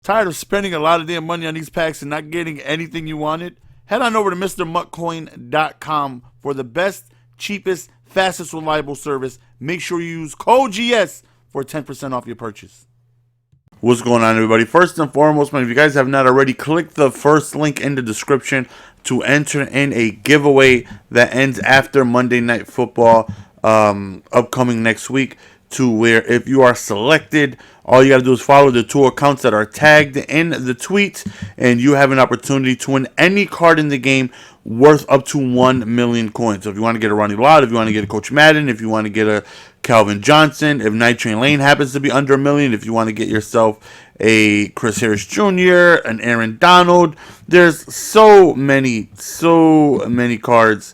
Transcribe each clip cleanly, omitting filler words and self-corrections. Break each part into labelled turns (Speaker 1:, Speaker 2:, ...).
Speaker 1: Tired of spending a lot of damn money on these packs and not getting anything you wanted? Head on over to MrMuckCoin.com for the best, cheapest, fastest, reliable service. Make sure you use code GS for 10% off your purchase. What's going on, everybody? First and foremost, man, if you guys have not already, click the first link in the description to enter in a giveaway that ends after Monday Night Football, upcoming next week, to where if you are selected, all you got to do is follow the two accounts that are tagged in the tweet, and you have an opportunity to win any card in the game worth up to 1 million coins. So if you want to get a Ronnie Lott, if you want to get a Coach Madden, if you want to get a Calvin Johnson, if Night Train Lane happens to be under 1 million, if you want to get yourself a Chris Harris Jr., an Aaron Donald, there's so many cards.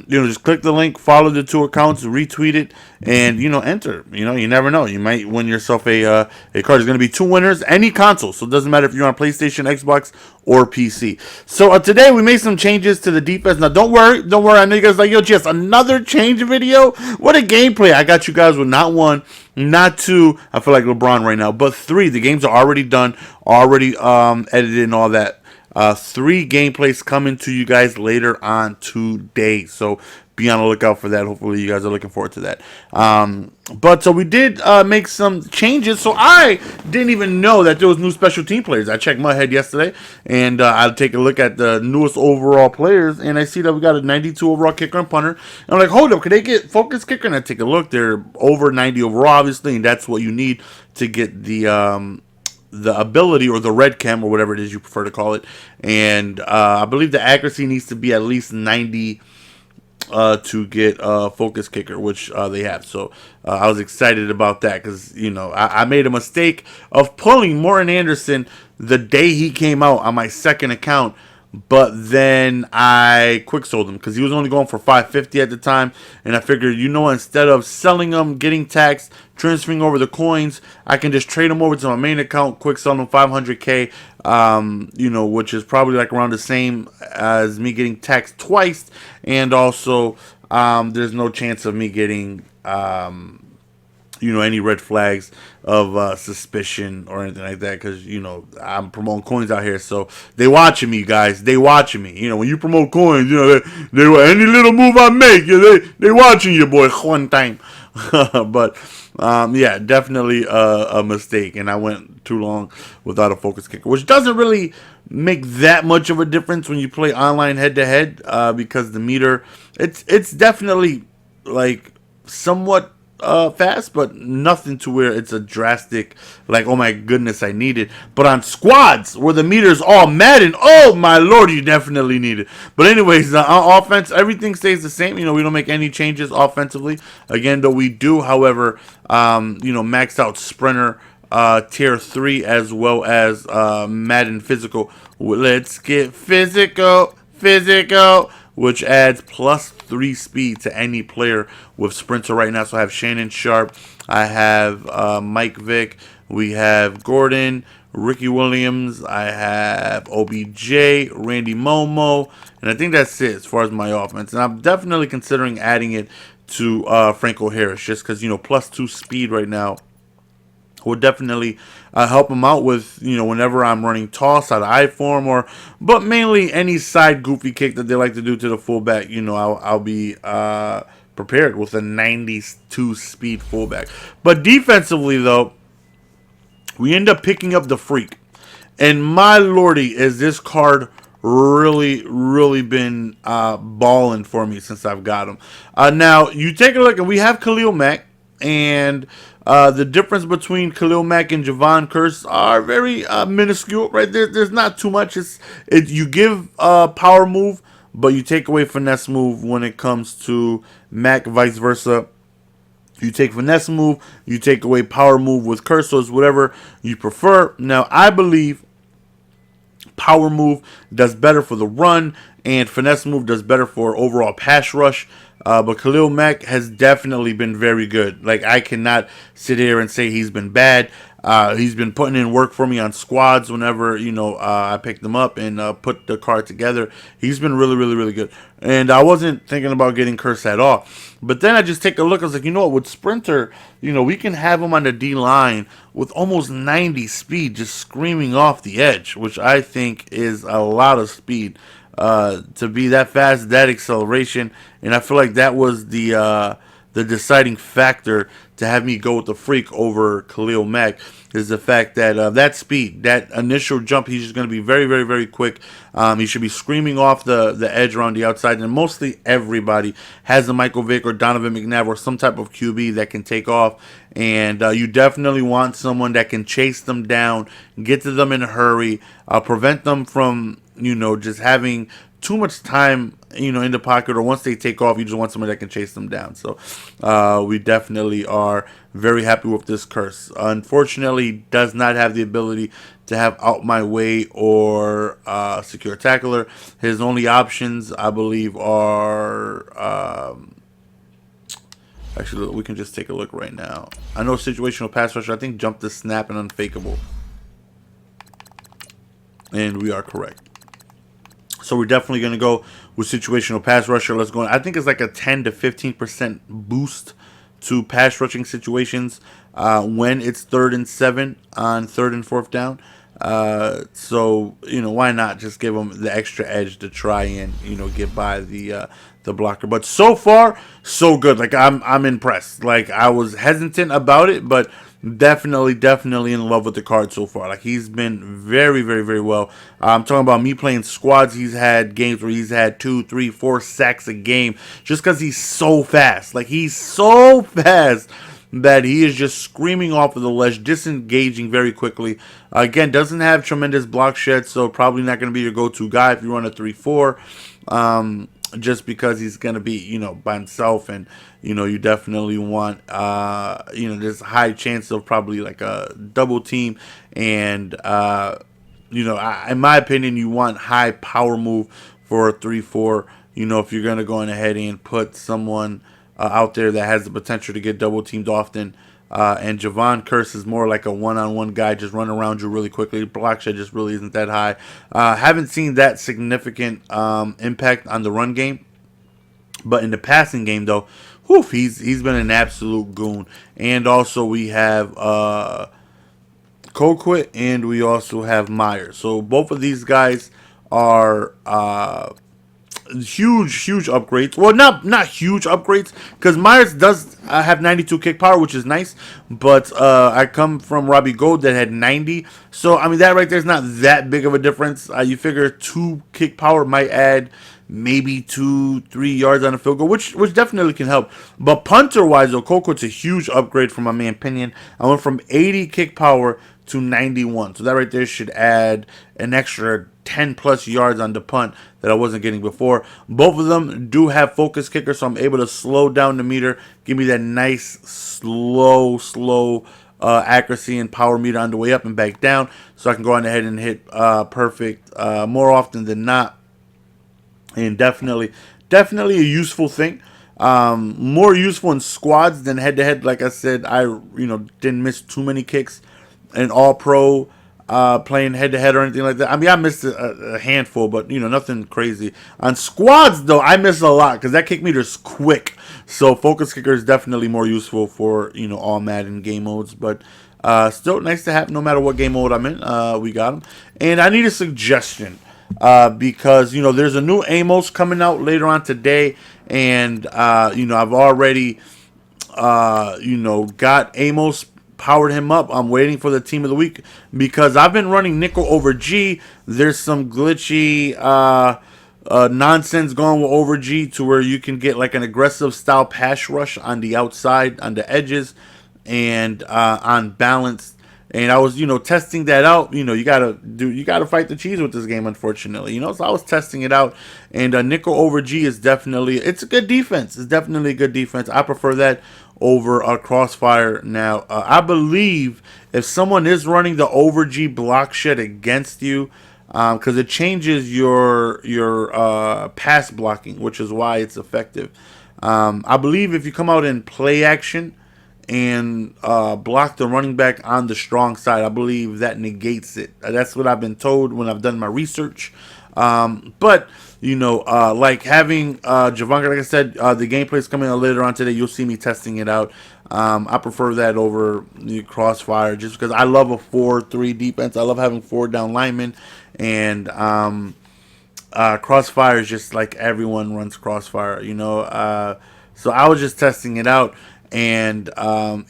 Speaker 1: Just click the link, follow the two accounts, retweet it, and enter. You never know. You might win yourself a card. There's going to be two winners, any console. So it doesn't matter if you're on PlayStation, Xbox, or PC. So today we made some changes to the defense. Now don't worry. I know you guys are like, yo, just another change video. What a gameplay! I got you guys with not one, not two. I feel like LeBron right now, but three. The games are already done, already edited and all that. 3 gameplays coming to you guys later on today, so be on the lookout for that. Hopefully you guys are looking forward to that. So we did make some changes. So I didn't even know that there was new special team players. I checked Mudhead yesterday, and I'll take a look at the newest overall players, and I see that we got a 92 overall kicker and punter. And I'm like, hold up, could they get focus kicker? And I take a look. They're over 90 overall, obviously, and that's what you need to get the ability, or the red chem, or whatever it is you prefer to call it. And I believe the accuracy needs to be at least 90 to get focus kicker, which they have. So I was excited about that because I made a mistake of pulling Morton Anderson the day he came out on my second account, but then I quick sold him because he was only going for 550 at the time, and I figured, instead of selling him, getting taxed, transferring over the coins, I can just trade him over to my main account, quick sell him 500k, which is probably like around the same as me getting taxed twice, and also there's no chance of me getting any red flags of suspicion or anything like that, because I'm promoting coins out here, so they watching me, guys. They watching me. When you promote coins, they any little move I make, they watching you, boy, one time. But yeah, definitely a mistake, and I went too long without a focus kicker, which doesn't really make that much of a difference when you play online head to head, because the meter, it's definitely like somewhat fast, but nothing to where it's a drastic, like, oh my goodness, I need it. But on squads where the meter's all Madden, oh my lord, you definitely need it. But anyways, on offense, everything stays the same. We don't make any changes offensively. Again, though, we do, however, max out sprinter tier 3, as well as Madden physical. Let's get physical, which adds +3 speed to any player with sprinter right now. So I have Shannon Sharp, I have Mike Vick, we have Gordon, Ricky Williams, I have OBJ, Randy Momo, and I think that's it as far as my offense. And I'm definitely considering adding it to Franco Harris, just because, +2 speed right now will definitely help him out with, whenever I'm running toss out of I form, but mainly any side goofy kick that they like to do to the fullback. I'll be prepared with a 92 speed fullback. But defensively, though, we end up picking up the Freak, and my lordy, is this card really been balling for me since I've got him. Now you take a look, and we have Khalil Mack. And the difference between Khalil Mack and Javon Curse are very minuscule, right? There's not too much. You give power move, but you take away finesse move when it comes to Mack, vice versa. You take finesse move, you take away power move with Curse, so it's whatever you prefer. Now, I believe power move does better for the run, and finesse move does better for overall pass rush. But Khalil Mack has definitely been very good. Like, I cannot sit here and say he's been bad. He's been putting in work for me on squads whenever I picked them up and put the card together. He's been really, really, really good. And I wasn't thinking about getting Curse at all. But then I just take a look. I was like, you know what? With Sprinter, we can have him on the D line with almost 90 speed, just screaming off the edge, which I think is a lot of speed to be that fast, that acceleration. And I feel like that was the deciding factor to have me go with the Freak over Khalil Mack is the fact that that speed, that initial jump, he's just going to be very, very, very quick. He should be screaming off the edge around the outside, and mostly everybody has a Michael Vick or Donovan McNabb or some type of QB that can take off, and you definitely want someone that can chase them down, get to them in a hurry, prevent them from just having too much time, in the pocket, or once they take off, you just want somebody that can chase them down. So we definitely are very happy with this Curse. Unfortunately, does not have the ability to have Out My Way or Secure Tackler. His only options, I believe, are... actually, we can just take a look right now. I know Situational Pass Rusher, I think Jump the Snap and Unfakeable. And we are correct. So we're definitely going to go with Situational Pass Rusher. Let's go. I think it's like a 10 to 15% boost to pass rushing situations when it's 3rd and 7 on 3rd and 4th down. So why not just give them the extra edge to try and get by the blocker. But so far, so good. Like I'm impressed. Like I was hesitant about it, but definitely in love with the card so far. Like he's been very, very, very well. I'm talking about me playing squads. He's had games where he's had 2, 3, 4 sacks a game just because he's so fast. Like he's so fast that he is just screaming off of the ledge, disengaging very quickly. Again, doesn't have tremendous block shed, so probably not going to be your go-to guy if you run a 3-4. Just because he's going to be, by himself, and, you definitely want, there's a high chance of probably like a double team, and, in my opinion, you want high power move for a 3-4, if you're going to go ahead and put someone out there that has the potential to get double teamed often. And Javon Curse is more like a one-on-one guy, just run around you really quickly. Block shed just really isn't that high. Haven't seen that significant impact on the run game, but in the passing game though, he's been an absolute goon. And also we have Colquitt and we also have Myers. So both of these guys are huge upgrades. Well, not huge upgrades, because Myers does have 92 kick power, which is nice, but I come from Robbie Gold that had 90, so I mean that right there is not that big of a difference. You figure 2 kick power might add maybe 2-3 yards on a field goal, which definitely can help. But punter wise though, Colquitt's a huge upgrade from my man Pinion. I went from 80 kick power to 91, so that right there should add an extra 10 plus yards on the punt that I wasn't getting before. Both of them do have focus kicker, so I'm able to slow down the meter, give me that nice slow accuracy and power meter on the way up and back down, so I can go on ahead and hit perfect more often than not. And definitely a useful thing. More useful in squads than head to head. Like I said, I didn't miss too many kicks in all pro playing head to head or anything like that. I mean, I missed a handful, but nothing crazy. On squads though, I missed a lot because that kick meter's quick. So focus kicker is definitely more useful for all Madden game modes. But still nice to have no matter what game mode I'm in. We got them, and I need a suggestion. Because there's a new Amos coming out later on today, and I've already got Amos, powered him up. I'm waiting for the team of the week because I've been running nickel over G. There's some glitchy nonsense going with over G to where you can get like an aggressive style pass rush on the outside, on the edges, and on balance. And I was, testing that out. You gotta fight the cheese with this game, unfortunately. So I was testing it out, and nickel over G is it's a good defense. It's definitely a good defense. I prefer that over a crossfire. Now, I believe if someone is running the over G block shed against you, because it changes your pass blocking, which is why it's effective. I believe if you come out in play action and block the running back on the strong side. I believe that negates it. That's what I've been told when I've done my research. But like having Javon, like I said, the gameplay is coming out later on today. You'll see me testing it out. I prefer that over the Crossfire just because I love a 4-3 defense. I love having 4 down linemen, and Crossfire is just like everyone runs Crossfire, so I was just testing it out, and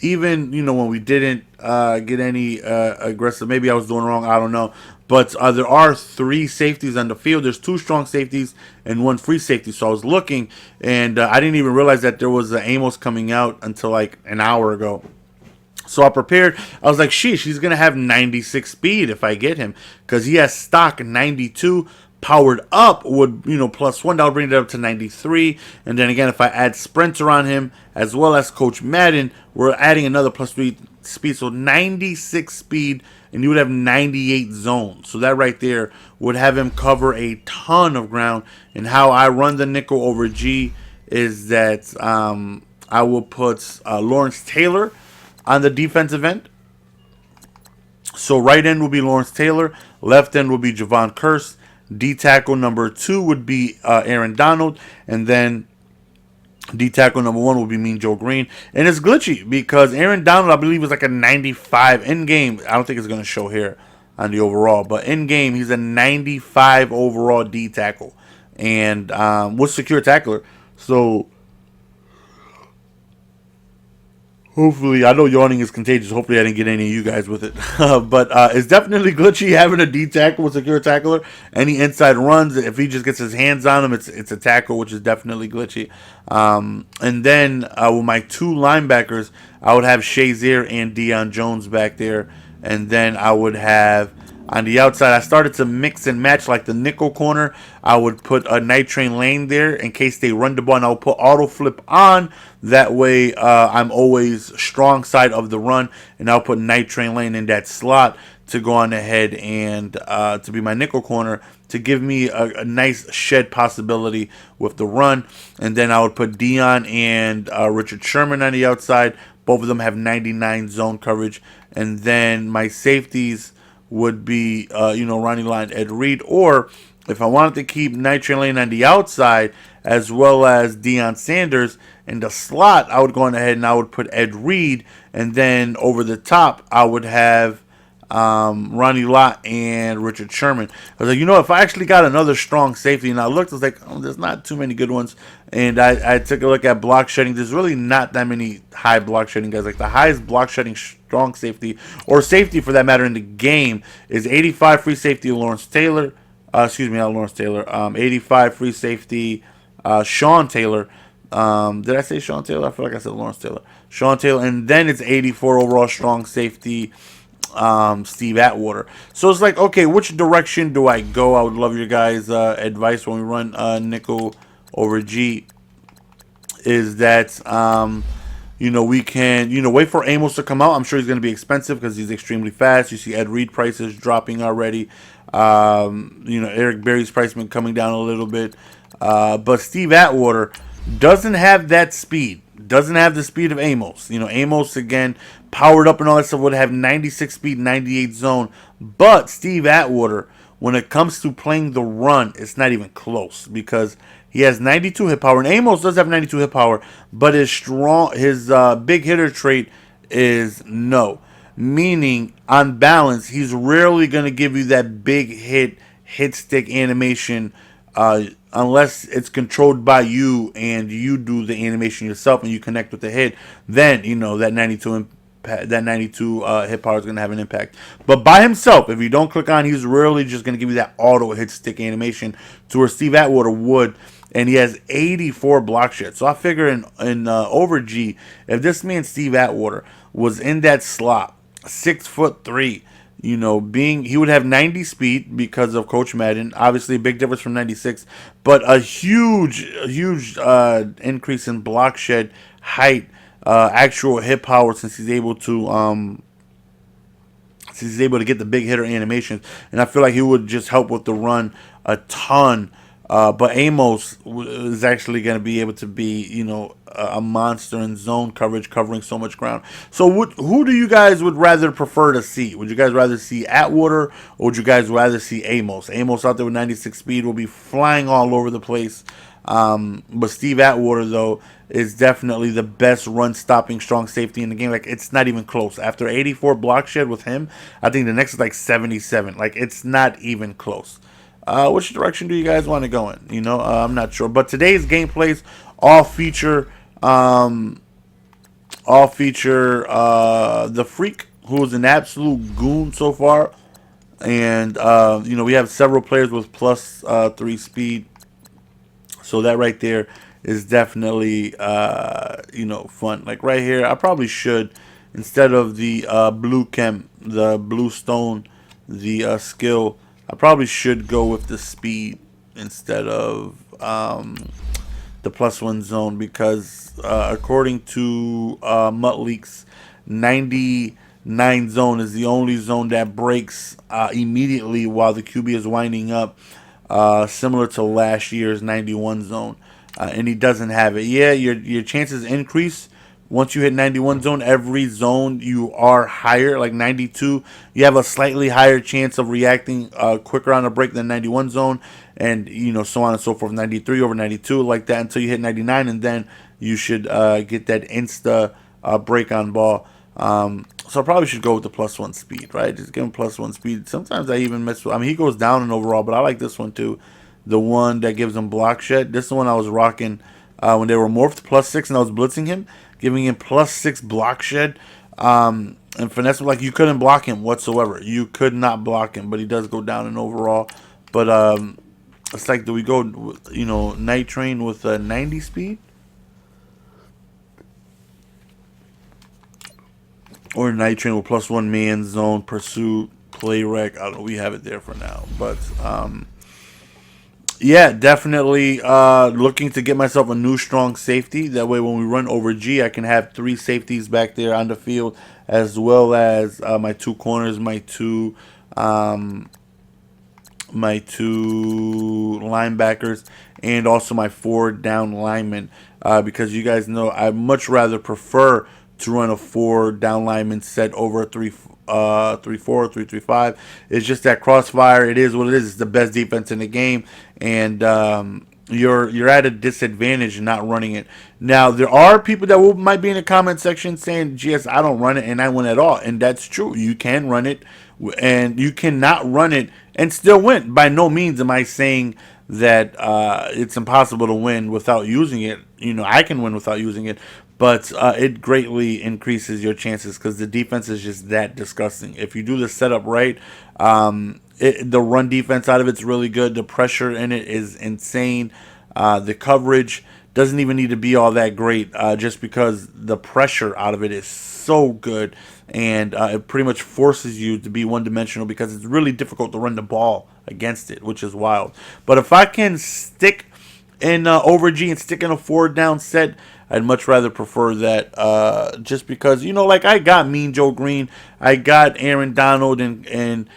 Speaker 1: even when we didn't get any aggressive, maybe I was doing wrong. I don't know, but there are 3 safeties on the field. There's 2 strong safeties and 1 free safety. So I was looking, and I didn't even realize that there was an Amos coming out until like an hour ago. So I prepared. I was like, sheesh, he's going to have 96 speed if I get him. Because he has stock 92. Powered up would, +1. That would bring it up to 93. And then again, if I add Sprinter on him, as well as Coach Madden, we're adding another +3 speed. So 96 speed, and you would have 98 zones. So that right there would have him cover a ton of ground. And how I run the nickel over G is that I will put Lawrence Taylor on the defensive end. So right end will be Lawrence Taylor. Left end will be Javon Curse. D tackle number 2 would be Aaron Donald. And then D tackle number 1 will be Mean Joe Green. And it's glitchy because Aaron Donald, I believe, is like a 95 in game. I don't think it's going to show here on the overall. But in game, he's a 95 overall D tackle. And with secure tackler. So hopefully, I know yawning is contagious. Hopefully, I didn't get any of you guys with it. But it's definitely glitchy having a D tackle with secure tackler. Any inside runs, if he just gets his hands on him, it's a tackle, which is definitely glitchy. And then with my 2 linebackers, I would have Shazier and Deion Jones back there. And then I would have on the outside, I started to mix and match like the nickel corner. I would put a Night Train Lane there in case they run the ball, and I would put auto flip on. That way, I'm always strong side of the run, and I'll put Night Train Lane in that slot to go on ahead and to be my nickel corner to give me a nice shed possibility with the run. And then I would put Dion and Richard Sherman on the outside. Both of them have 99 zone coverage. And then my safeties would be, Ronnie Lyon, Ed Reed, or if I wanted to keep Night Train Lane on the outside, as well as Deion Sanders in the slot, I would go on ahead and I would put Ed Reed, and then over the top, I would have Ronnie Lott and Richard Sherman. I was like, if I actually got another strong safety, and I looked, I was like, there's not too many good ones. And I took a look at block shedding. There's really not that many high block shedding guys. Like the highest block shedding strong safety, or safety for that matter, in the game is 85 free safety Lawrence Taylor. Excuse me, not Lawrence Taylor. 85 free safety Sean Taylor. Did I say Sean Taylor? I feel like I said Lawrence Taylor. Sean Taylor. And then it's 84 overall strong safety Steve Atwater. So it's like, okay, which direction do I go? I would love your guys' advice when we run nickel over G. Is that we can wait for Amos to come out. I'm sure he's going to be expensive because he's extremely fast. You see Ed Reed prices dropping already. Eric Berry's price been coming down a little bit. But Steve Atwater doesn't have that speed. Doesn't have the speed of Amos. Amos, again, powered up and all that stuff, would have 96 speed, 98 zone. But Steve Atwater, when it comes to playing the run, it's not even close because he has 92 hit power. And Amos does have 92 hit power, but his big hitter trait is no. Meaning, on balance, he's rarely going to give you that big hit stick animation unless it's controlled by you and you do the animation yourself and you connect with the hit. Then, that 92 hit power is going to have an impact. But by himself, if you don't click on, he's really just going to give you that auto hit stick animation to where Steve Atwater would. And he has 84 block shed. So I figure in over G, if this man Steve Atwater was in that slot, 6'3", he would have 90 speed because of Coach Madden. Obviously, a big difference from 96, but a huge increase in block shed height, actual hit power since he's able to get the big hitter animations. And I feel like he would just help with the run a ton But Amos is actually going to be able to be, a monster in zone coverage, covering so much ground. So, who do you guys would rather prefer to see? Would you guys rather see Atwater, or would you guys rather see Amos? Amos out there with 96 speed will be flying all over the place. But Steve Atwater, though, is definitely the best run-stopping strong safety in the game. Like, it's not even close. After 84 block shed with him, I think the next is like 77. Like, it's not even close. Which direction do you guys want to go in? I'm not sure. But today's gameplays all feature the Freak, who is an absolute goon so far. And, we have several players with plus 3 speed. So that right there is definitely, fun. Like right here, I probably should, instead of the the blue stone, the skill, I probably should go with the speed instead of the +1 zone, because according to Mutt Leaks, 99 zone is the only zone that breaks immediately while the QB is winding up, similar to last year's 91 zone. And he doesn't have it. Yeah, your chances increase once you hit 91 zone. Every zone you are higher, like 92, you have a slightly higher chance of reacting quicker on a break than 91 zone, and so on and so forth. 93 over 92, like that, until you hit 99, and then you should get that insta break on ball. So I probably should go with the +1 speed, right? Just give him +1 speed. Sometimes I even miss. I mean, he goes down in overall, but I like this one too. The one that gives him block shed. This is the one I was rocking when they were morphed +6, and I was blitzing him, giving him +6 block shed. And finesse, like, you couldn't block him whatsoever. You could not block him, but he does go down in overall. But it's like, do we go, Night Train with 90 speed? Or Night Train with +1 man zone, pursuit, play rec. I don't know. We have it there for now. But, yeah, definitely looking to get myself a new strong safety. That way when we run over G, I can have 3 safeties back there on the field, as well as my 2 corners, my two linebackers, and also my 4 down linemen. Because you guys know I much rather prefer to run a 4 down lineman set over a 3-4, 3-3-5. It's just that crossfire. It is what it is. It's the best defense in the game, and you're at a disadvantage not running it. Now there are people that might be in the comment section saying, "GS, I don't run it and I win at all," and that's true. You can run it, and you cannot run it and still win. By no means am I saying that it's impossible to win without using it. I can win without using it, but it greatly increases your chances because the defense is just that disgusting. If you do the setup right, the run defense out of it's really good. The pressure in it is insane. The coverage doesn't even need to be all that great, just because the pressure out of it is so good, and it pretty much forces you to be one-dimensional because it's really difficult to run the ball against it, which is wild. But if I can stick in over G and stick in a 4 down set, I'd much rather prefer that, just because, like, I got Mean Joe Green, I got Aaron Donald and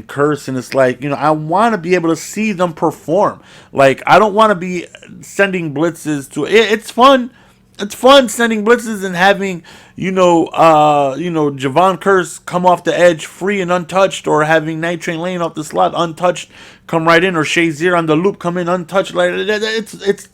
Speaker 1: Curse, and it's like, I want to be able to see them perform. Like, I don't want to be sending blitzes to it's fun. It's fun sending blitzes and having, Javon Curse come off the edge free and untouched, or having Night Train laying off the slot untouched come right in, or Shazier on the loop come in untouched. Like, it's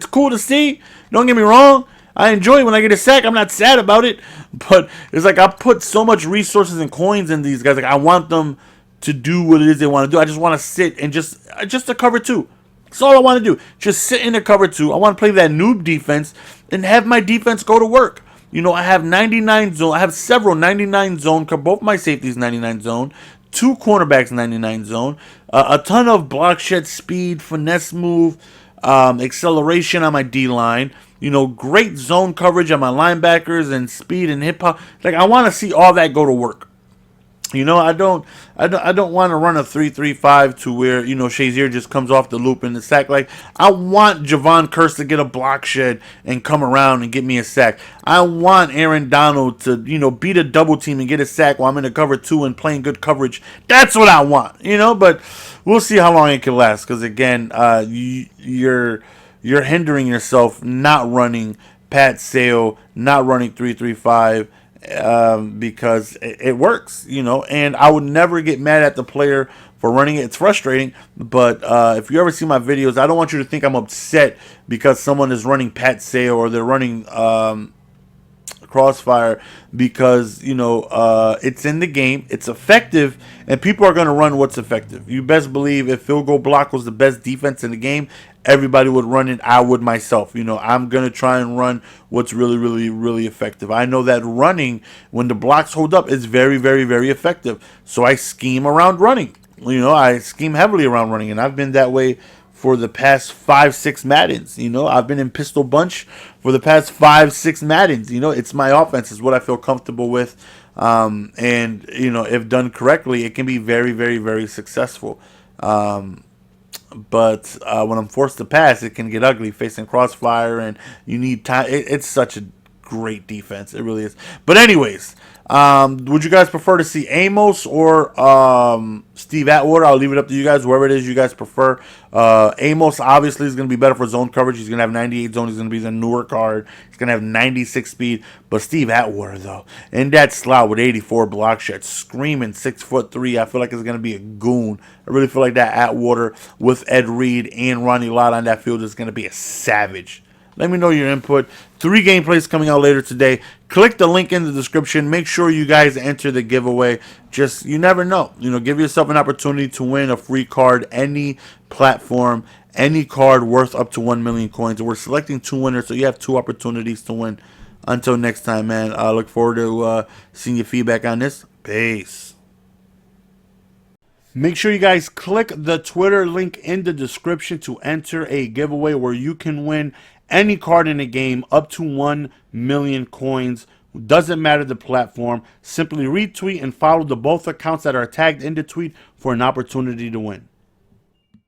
Speaker 1: cool to see. Don't get me wrong. I enjoy it when I get a sack. I'm not sad about it. But it's like I put so much resources and coins in these guys. Like, I want them to do what it is they want to do. I just want to sit and just a cover 2. That's all I want to do. Just sit in a cover 2. I want to play that noob defense and have my defense go to work. I have 99 zone. I have several 99 zone. Both my safeties 99 zone. 2 cornerbacks 99 zone. A ton of block shed speed, finesse move, acceleration on my D-line. Great zone coverage on my linebackers and speed and hip hop. Like, I want to see all that go to work. I don't want to run a 3-3-5 to where Shazier just comes off the loop in the sack. Like, I want Javon Curse to get a block shed and come around and get me a sack. I want Aaron Donald to beat a double team and get a sack while I'm in a cover two and playing good coverage. That's what I want. But we'll see how long it can last. Because again, you're hindering yourself not running Pat Sale, not running 3-3-5. Because it works, and I would never get mad at the player for running it. It's frustrating, but if you ever see my videos, I don't want you to think I'm upset because someone is running Pat Sale or they're running Crossfire, because it's in the game, it's effective, and people are going to run what's effective. You best believe if field goal block was the best defense in the game, everybody would run it. I would myself. I'm going to try and run what's really, really, really effective. I know that running, when the blocks hold up, is very, very, very effective. So I scheme around running. I scheme heavily around running, and I've been that way for the past 5-6 Maddens. I've been in pistol bunch for the past 5-6 Maddens. It's my offense. It's what I feel comfortable with. And, if done correctly, it can be very, very, very successful. But when I'm forced to pass, it can get ugly facing Crossfire, and you need time. It's such a great defense. It really is. But anyways, would you guys prefer to see Amos or Steve Atwater? I'll leave it up to you guys, whoever it is you guys prefer. Amos obviously is going to be better for zone coverage. He's going to have 98 zone. He's going to be the newer card. He's going to have 96 speed. But Steve Atwater, though, in that slot with 84 block shots, screaming 6'3", I feel like it's going to be a goon. I really feel like that Atwater with Ed Reed and Ronnie Lott on that field is going to be a savage. Let me know your input. 3 gameplays coming out later today. Click the link in the description. Make sure you guys enter the giveaway. You never know. Give yourself an opportunity to win a free card, any platform, any card worth up to 1 million coins. We're selecting 2 winners, so you have 2 opportunities to win. Until next time, man. I look forward to seeing your feedback on this. Peace. Make sure you guys click the Twitter link in the description to enter a giveaway where you can win any card in the game up to 1 million coins. Doesn't matter the platform. Simply retweet and follow the both accounts that are tagged in the tweet for an opportunity to win.